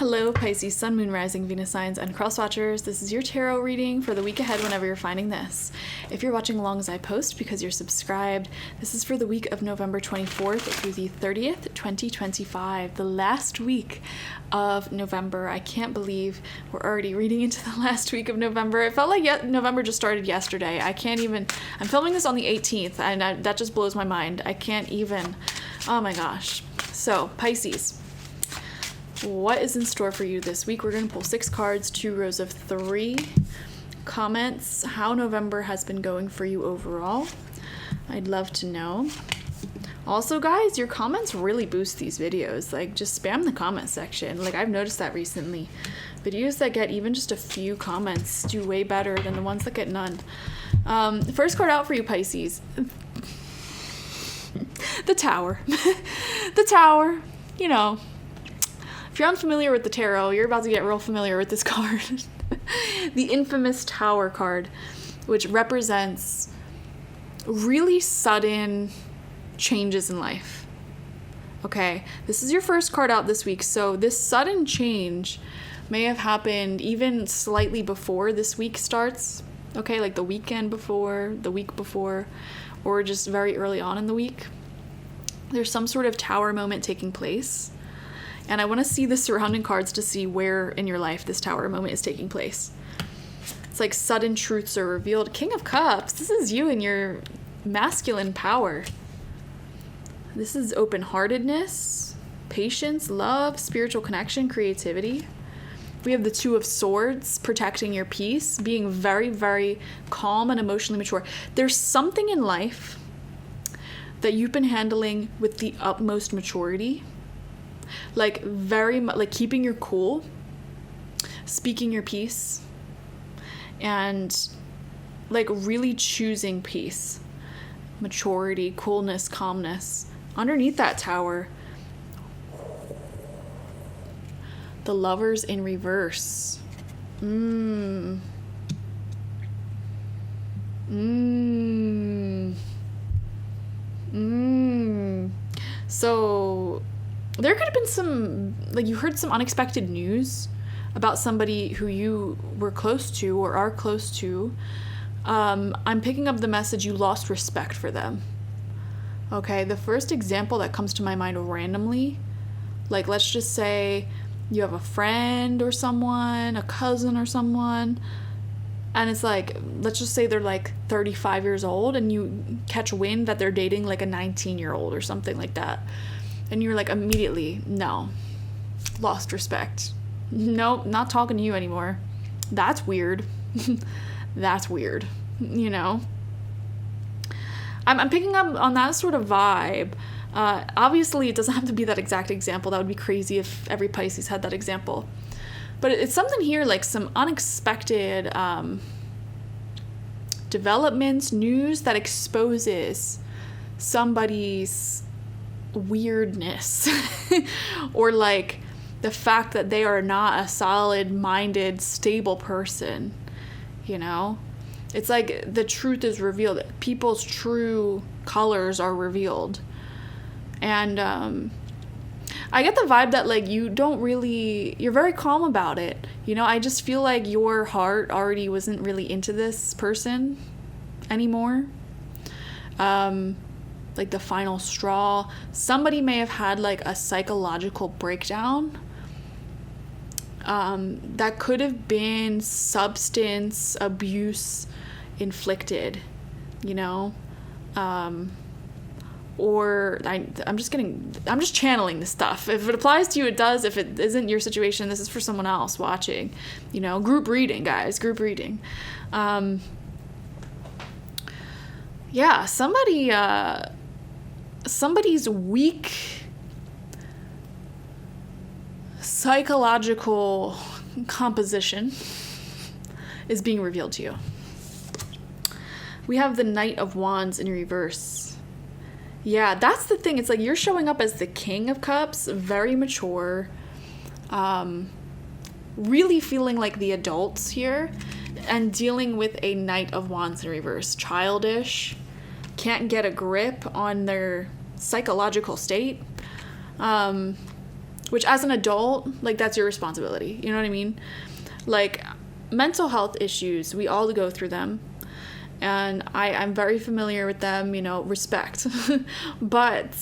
Hello, Pisces, Sun, Moon, Rising, Venus signs, and cross-watchers. This is your tarot reading for the week ahead whenever you're finding this. If you're watching along as I post because you're subscribed, this is for the week of November 24th through the 30th, 2025, the last week of November. I can't believe we're already reading into the last week of November. It felt like November just started yesterday. I'm filming this on the 18th, and that just blows my mind. I can't even, oh my gosh. So, Pisces. What is in store for you this week? We're going to pull 6 cards, 2 rows of 3 comments, how November has been going for you overall. I'd love to know. Also, guys, your comments really boost these videos. Like, just spam the comment section. Like, I've noticed that recently. Videos that get even just a few comments do way better than the ones that get none. First card out for you, Pisces. The Tower. The Tower, you know. If you're unfamiliar with the tarot, you're about to get real familiar with this card. The infamous Tower card, which represents really sudden changes in life. Okay, this is your first card out this week, so this sudden change may have happened even slightly before this week starts. Okay, like the weekend before, the week before, or just very early on in the week. There's some sort of Tower moment taking place. And I want to see the surrounding cards to see where in your life this Tower moment is taking place. It's like sudden truths are revealed. King of Cups, this is you and your masculine power. This is open-heartedness, patience, love, spiritual connection, creativity. We have the Two of Swords, protecting your peace, being very, very calm and emotionally mature. There's something in life that you've been handling with the utmost maturity. Like very much, like keeping your cool, speaking your piece, and like really choosing peace, maturity, coolness, calmness. Underneath that Tower, the Lovers in reverse. So there could have been some, like, you heard some unexpected news about somebody who you were close to or are close to. I'm picking up the message you lost respect for them. Okay, the first example that comes to my mind randomly, like, let's just say you have a friend or someone, a cousin or someone, and it's like, let's just say they're like 35 years old and you catch wind that they're dating like a 19-year-old or something like that. And you're like immediately, no, lost respect. Nope, not talking to you anymore. That's weird. That's weird, you know? I'm picking up on that sort of vibe. Obviously, it doesn't have to be that exact example. That would be crazy if every Pisces had that example. But it's something here like some unexpected developments, news that exposes somebody's weirdness or like the fact that they are not a solid-minded, stable person, you know? It's like the truth is revealed. People's true colors are revealed. And I get the vibe that like you're very calm about it. You know, I just feel like your heart already wasn't really into this person anymore. Like the final straw. Somebody may have had like a psychological breakdown. That could have been substance abuse inflicted, you know? Or I'm just channeling this stuff. If it applies to you, it does. If it isn't your situation, this is for someone else watching, you know? Group reading, guys, group reading. Yeah, somebody's weak psychological composition is being revealed to you. We have the Knight of Wands in reverse. Yeah, that's the thing. It's like you're showing up as the King of Cups, very mature, really feeling like the adults here, and dealing with a Knight of Wands in reverse. Childish, can't get a grip on their psychological state. which as an adult, like, that's your responsibility. You know what I mean? Like, mental health issues, we all go through them. And I'm very familiar with them, you know, respect. But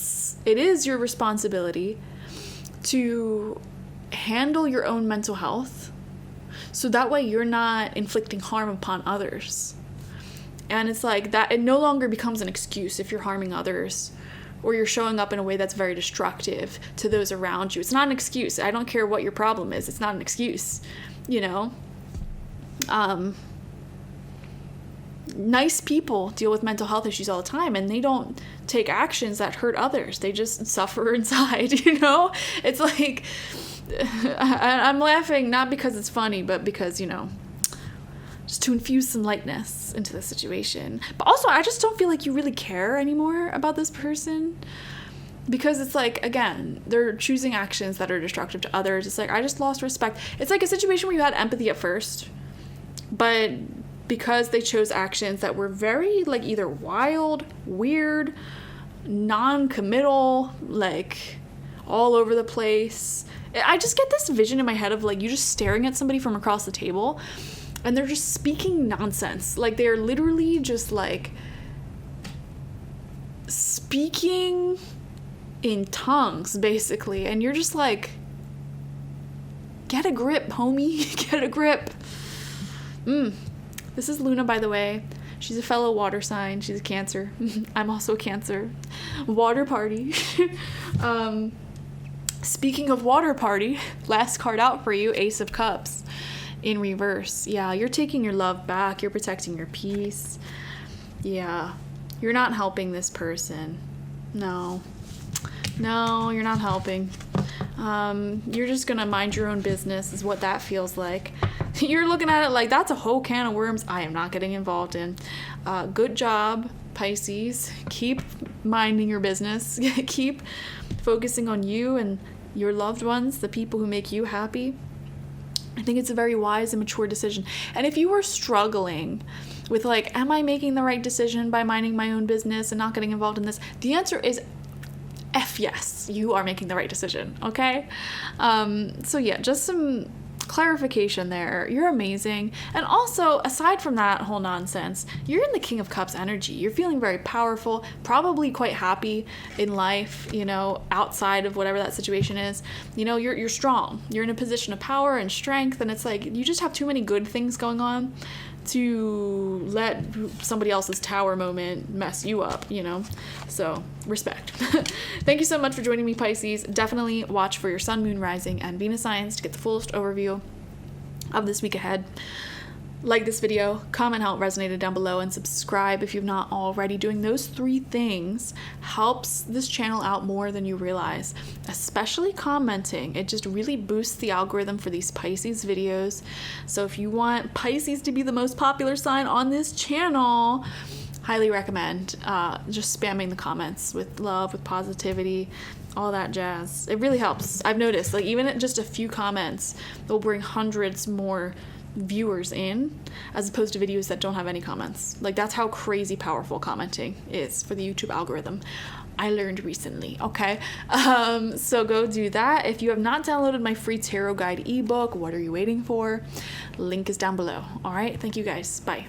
it is your responsibility to handle your own mental health, so that way you're not inflicting harm upon others. And it's like that, it no longer becomes an excuse if you're harming others or you're showing up in a way that's very destructive to those around you. It's not an excuse. I don't care what your problem is. It's not an excuse, you know? Nice people deal with mental health issues all the time, and they don't take actions that hurt others. They just suffer inside, you know? It's like, I'm laughing not because it's funny, but because, you know, just to infuse some lightness into the situation. But also, I just don't feel like you really care anymore about this person, because it's like, again, they're choosing actions that are destructive to others. It's like, I just lost respect. It's like a situation where you had empathy at first, but because they chose actions that were very, like, either wild, weird, non-committal, like, all over the place. I just get this vision in my head of, like, you just staring at somebody from across the table, and they're just speaking nonsense. Like, they're literally just, like, speaking in tongues, basically. And you're just like, get a grip, homie. Get a grip. This is Luna, by the way. She's a fellow water sign. She's a Cancer. I'm also a Cancer. Water party. Speaking of water party, last card out for you, Ace of Cups in reverse. Yeah, you're taking your love back. You're protecting your peace. Yeah, you're not helping this person. No, you're not helping. You're just gonna mind your own business is what that feels like. You're looking at it like, that's a whole can of worms I am not getting involved in. Good job, Pisces. Keep minding your business. Keep focusing on you and your loved ones, the people who make you happy. I think it's a very wise and mature decision. And if you were struggling with, like, am I making the right decision by minding my own business and not getting involved in this? The answer is F yes, you are making the right decision, okay? So yeah, just some clarification there. You're amazing. And also, aside from that whole nonsense, you're in the King of Cups energy. You're feeling very powerful, probably quite happy in life, you know, outside of whatever that situation is. You know, you're strong. You're in a position of power and strength, and it's like you just have too many good things going on to let somebody else's tower moment mess you up, you know? So, respect. Thank you so much for joining me, Pisces. Definitely watch for your sun, moon, rising, and Venus signs to get the fullest overview of this week ahead. Like this video, comment how it resonated down below, and subscribe if you've not already. Doing those 3 things helps this channel out more than you realize, especially commenting. It just really boosts the algorithm for these Pisces videos. So if you want Pisces to be the most popular sign on this channel, highly recommend just spamming the comments with love, with positivity, all that jazz. It really helps. I've noticed, like, even at just a few comments, they'll bring hundreds more viewers in, as opposed to videos that don't have any comments. Like, that's how crazy powerful commenting is for the YouTube algorithm. I learned recently, okay? So go do that. If you have not downloaded my free tarot guide ebook, what are you waiting for? Link is down below. All right, thank you guys. Bye.